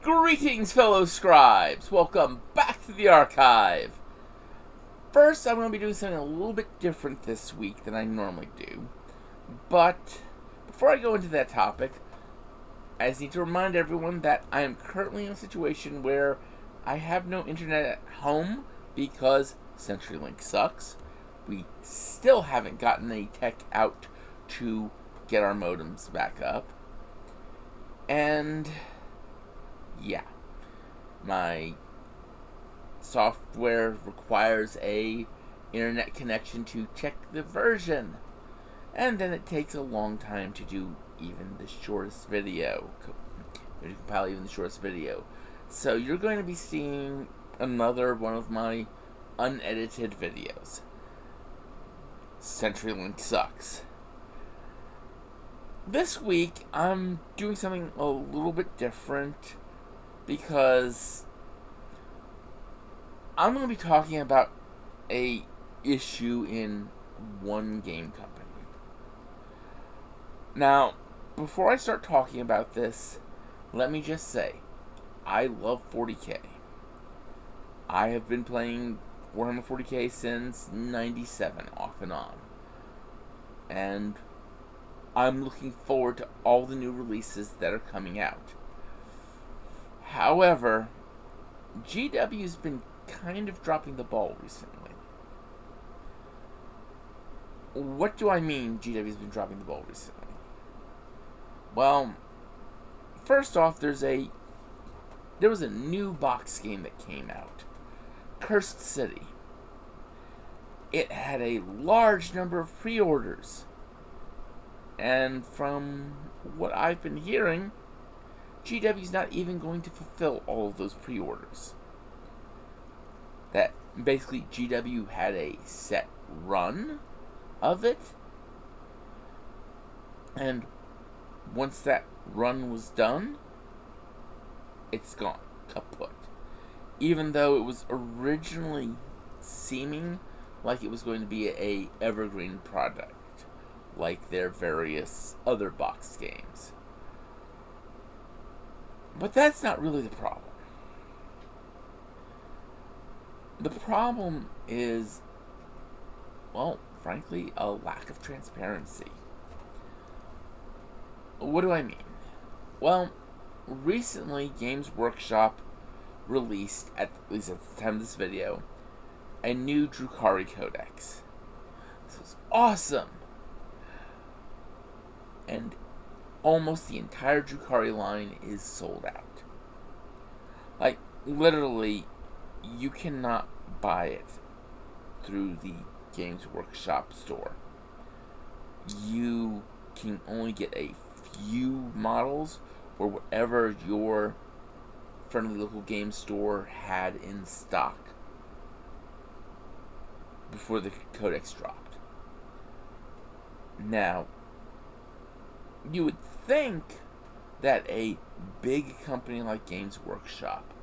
Greetings, fellow scribes! Welcome back to the archive! First, I'm going to be doing something a little bit different this week than I normally do. But before I go into that topic, I just need to remind everyone that I am currently in a situation where I have no internet at home because CenturyLink sucks. We still haven't gotten any tech out to get our modems back up. And yeah, my software requires a internet connection to check the version, and then it takes a long time to do even the shortest video, to compile even the shortest video. So you're going to be seeing another one of my unedited videos. CenturyLink sucks. This week I'm doing something a little bit different because I'm going to be talking about a issue in one game company. Now, before I start talking about this, let me just say, I love 40K. I have been playing Warhammer 40K since 97, off and on. And I'm looking forward to all the new releases that are coming out. However, GW's been kind of dropping the ball recently. What do I mean GW's been dropping the ball recently? Well, first off, there was a new box game that came out, Cursed City. It had a large number of pre-orders, and from what I've been hearing, GW's not even going to fulfill all of those pre-orders. That basically GW had a set run of it, and once that run was done, it's gone, kaput. Even though it was originally seeming like it was going to be a evergreen product, like their various other box games. But that's not really the problem. The problem is, well, frankly, a lack of transparency. What do I mean? Well, recently Games Workshop released, at least at the time of this video, a new Drukhari Codex. This was awesome! And almost the entire Drukhari line is sold out. Like, literally, you cannot buy it through the Games Workshop store. You can only get a few models or whatever your friendly local game store had in stock before the codex dropped. Now, you would think that a big company like Games Workshop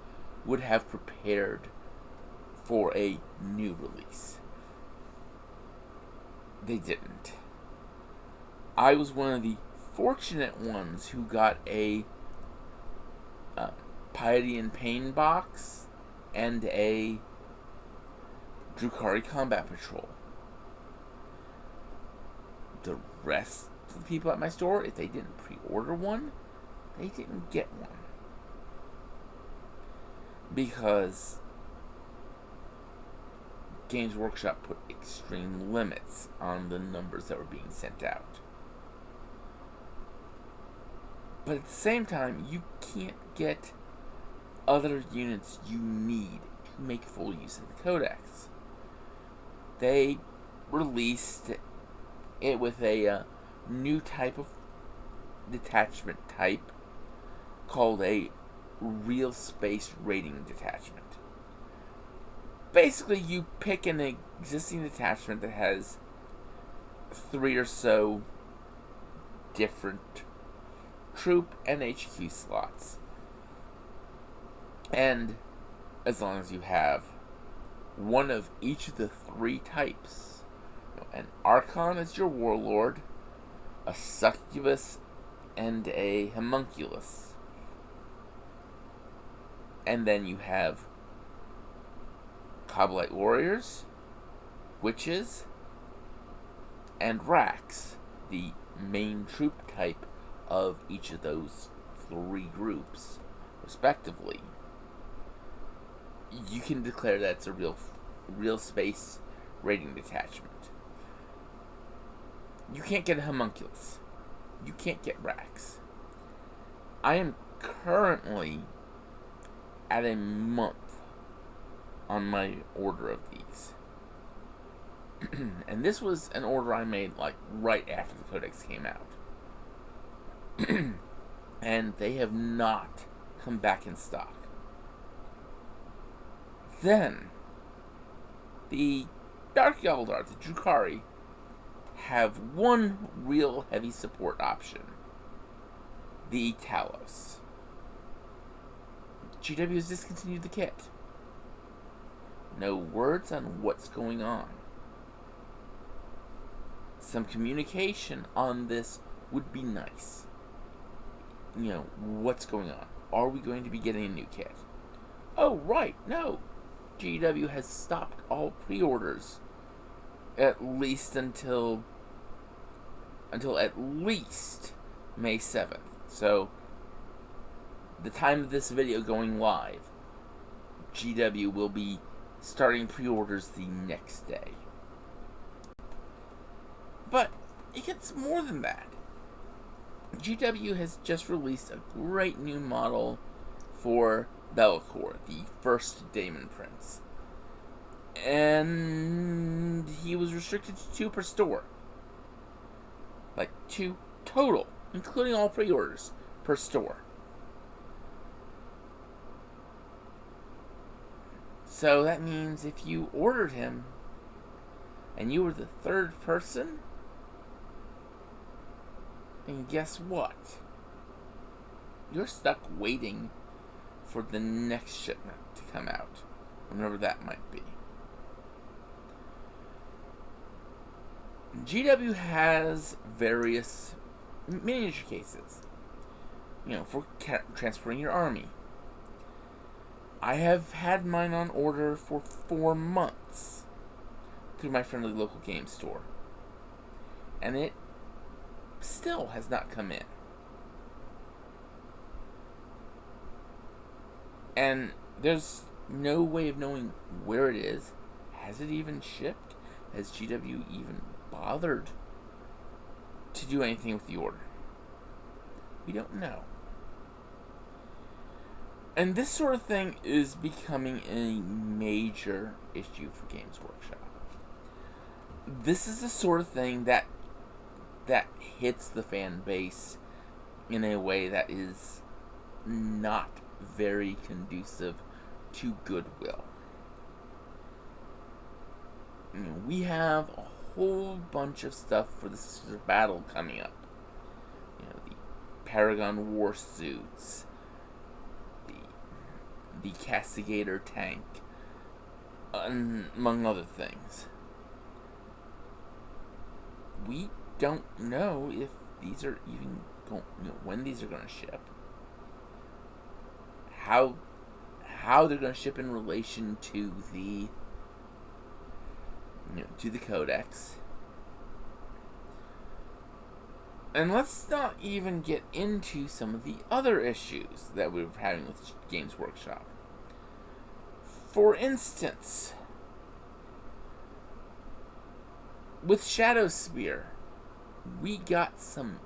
would have prepared for a new release. They didn't. I was one of the fortunate ones who got a Piety and Pain box and a Drukhari Combat Patrol. The rest of the people at my store, if they didn't pre-order one, they didn't get one. Because Games Workshop put extreme limits on the numbers that were being sent out. But at the same time, you can't get other units you need to make full use of the codex. They released it with a new type of detachment type called a real space rating detachment. Basically, you pick an existing detachment that has 3 or so different troop and HQ slots. And as long as you have one of each of the 3 types, an Archon as your warlord, a Succubus, and a Homunculus, And then you have Coblite Warriors, Witches, and Racks, the main troop type of each of those three groups, respectively. You can declare that it's a real space raiding detachment. You can't get a homunculus. You can't get Racks. I am currently at a month on my order of these. And this was an order I made like right after the Codex came out. And they have not come back in stock. Then, the Dark Eldar, the Drukhari, have one real heavy support option. The Talos. GW has discontinued the kit. No words on what's going on. Some communication on this would be nice. You know, what's going on? Are we going to be getting a new kit? Oh, right, no. GW has stopped all pre-orders. At least until at least May 7th. So, the time of this video going live, GW will be starting pre-orders the next day. But it gets more than that. GW has just released a great new model for Be'lakor, the first Daemon Prince. And he was restricted to 2 per store. Like 2 total, including all pre-orders, per store. So that means if you ordered him and you were the 3rd person, then guess what? You're stuck waiting for the next shipment to come out, whenever that might be. GW has various miniature cases, for transporting your army. I have had mine on order for 4 months through my friendly local game store, and it still has not come in. And there's no way of knowing where it is. Has it even shipped? Has GW even bothered to do anything with the order? We don't know. And this sort of thing is becoming a major issue for Games Workshop. This is the sort of thing that hits the fan base in a way that is not very conducive to goodwill. We have a whole bunch of stuff for the Sisters of Battle coming up. The Paragon War Suits, the Castigator tank, among other things. We don't know if these are even going, when these are going to ship, how they're going to ship in relation to the to the Codex. And let's not even get into some of the other issues that we're having with Games Workshop. For instance, with Shadowspear, we got some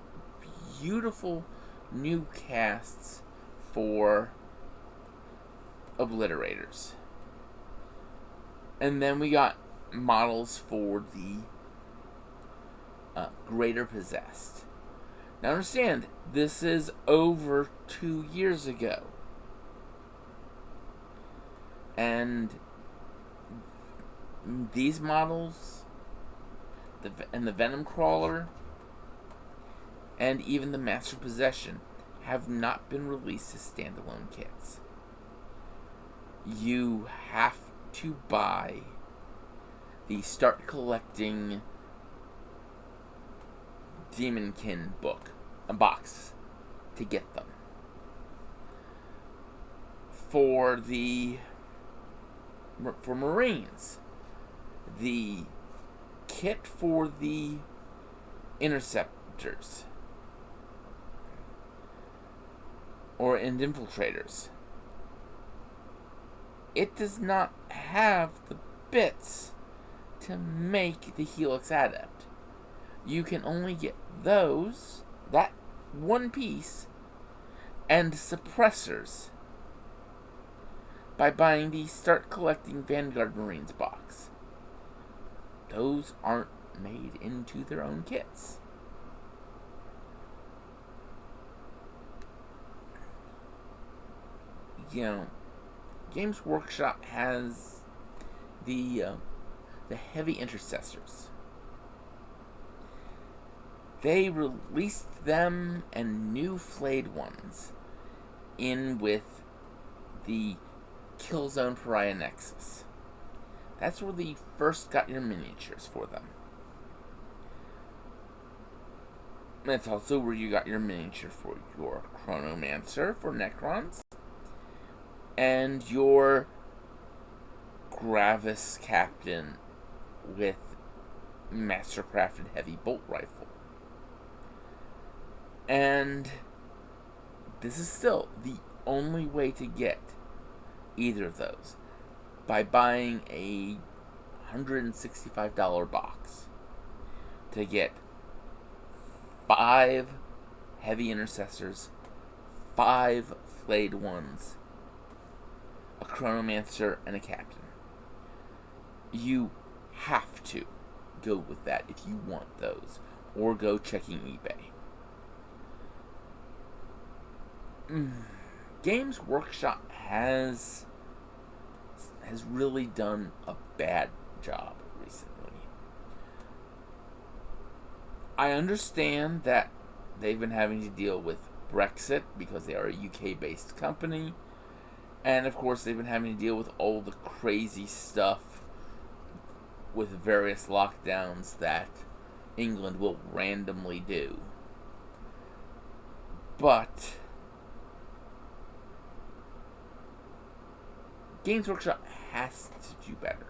beautiful new casts for Obliterators. And then we got models for the Greater Possessed. Now understand, this is over 2 years ago. And these models, the Venom Crawler, and even the Master of Possession, have not been released as standalone kits. You have to buy the Start Collecting Demonkin book, a box, to get them. for Marines, the kit for the interceptors and infiltrators. It does not have the bits to make the Helix Adept. You can only get that one piece, and suppressors by buying the Start Collecting Vanguard Marines box. Those aren't made into their own kits. Games Workshop has the heavy intercessors. They released them and new flayed ones in with the Killzone Pariah Nexus. That's where they first got your miniatures for them. That's also where you got your miniature for your Chronomancer for Necrons, and your Gravis Captain with Mastercrafted Heavy Bolt Rifle. And this is still the only way to get either of those, by buying a $165 box to get 5 heavy intercessors, 5 flayed ones, a Chronomancer, and a captain. You have to go with that if you want those, or go checking eBay. Games Workshop has really done a bad job recently. I understand that they've been having to deal with Brexit because they are a UK-based company, and of course they've been having to deal with all the crazy stuff with various lockdowns that England will randomly do. But Games Workshop has to do better.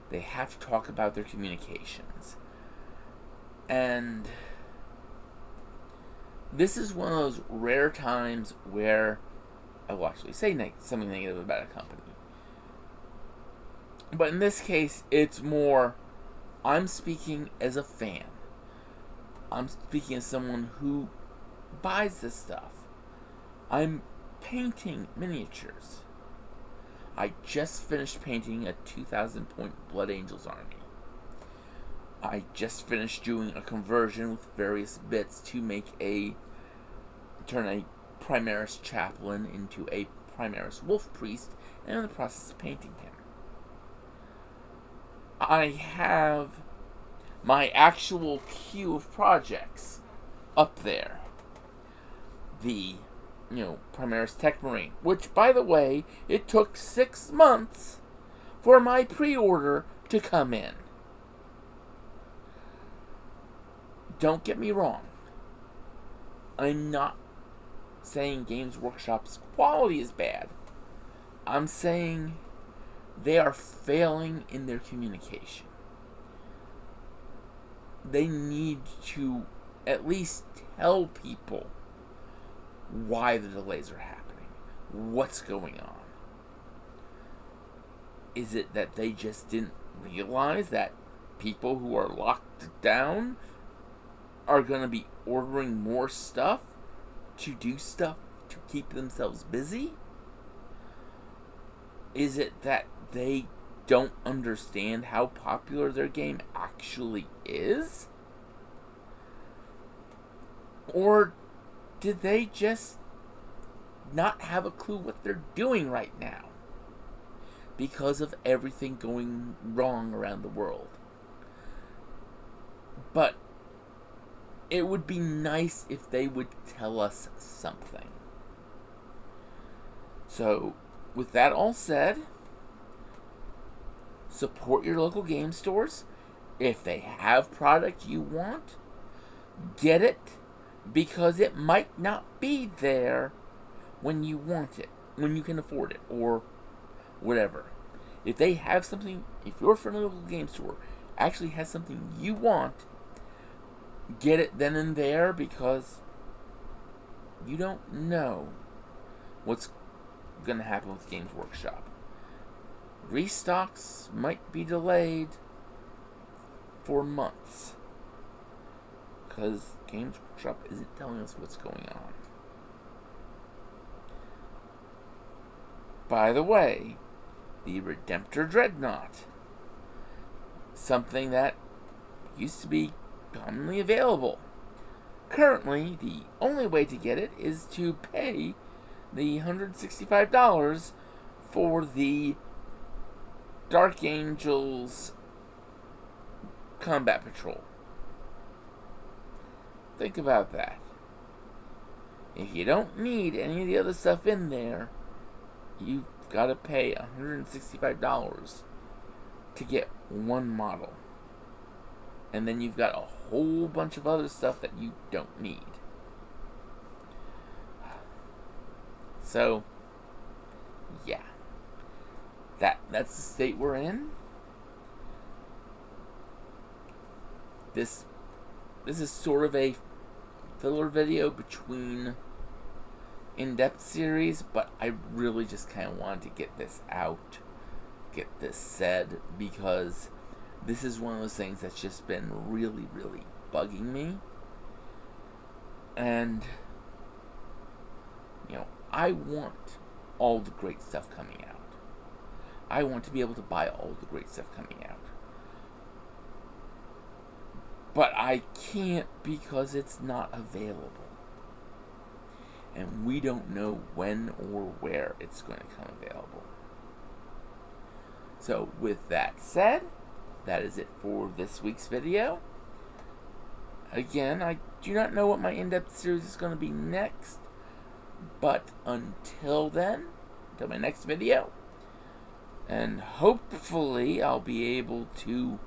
They have to talk about their communications. And this is one of those rare times where I will actually say something negative about a company. But in this case, it's more, I'm speaking as a fan. I'm speaking as someone who buys this stuff. I'm painting miniatures. I just finished painting a 2,000 point Blood Angels army. I just finished doing a conversion with various bits to turn a Primaris Chaplain into a Primaris Wolf Priest, and I'm in the process of painting him. I have my actual queue of projects up there. The Primaris Tech Marine, which, by the way, it took 6 months for my pre-order to come in. Don't get me wrong. I'm not saying Games Workshop's quality is bad. I'm saying they are failing in their communication. They need to at least tell people why the delays are happening, what's going on. Is it that they just didn't realize that people who are locked down are going to be ordering more stuff to do stuff to keep themselves busy? Is it that they don't understand how popular their game actually is? Or did they just not have a clue what they're doing right now because of everything going wrong around the world? But it would be nice if they would tell us something. So, with that all said, support your local game stores. If they have product you want, get it, because it might not be there when you want it. when you can afford it, or whatever. If they have something, if your friendly local game store actually has something you want, get it then and there, because you don't know what's going to happen with Games Workshop. Restocks might be delayed for months because Games Workshop isn't telling us what's going on. By the way, the Redemptor Dreadnought, something that used to be commonly available. Currently, the only way to get it is to pay the $165 for the Dark Angels Combat Patrol. Think about that. If you don't need any of the other stuff in there, you've got to pay $165 to get one model. And then you've got a whole bunch of other stuff that you don't need. So, yeah. That's the state we're in. This is sort of a filler video between in-depth series, but I really just kind of wanted to get this out, get this said, because this is one of those things that's just been really, really bugging me. And, I want all the great stuff coming out. I want to be able to buy all the great stuff coming out. But I can't because it's not available. And we don't know when or where it's going to come available. So, with that said, that is it for this week's video. Again, I do not know what my in-depth series is going to be next. But until then, until my next video, and hopefully I'll be able to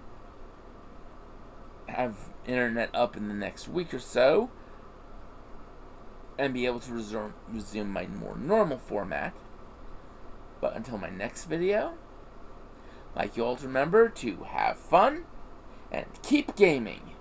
have internet up in the next week or so, and be able to resume my more normal format. But until my next video, I'd like you all to remember to have fun and keep gaming.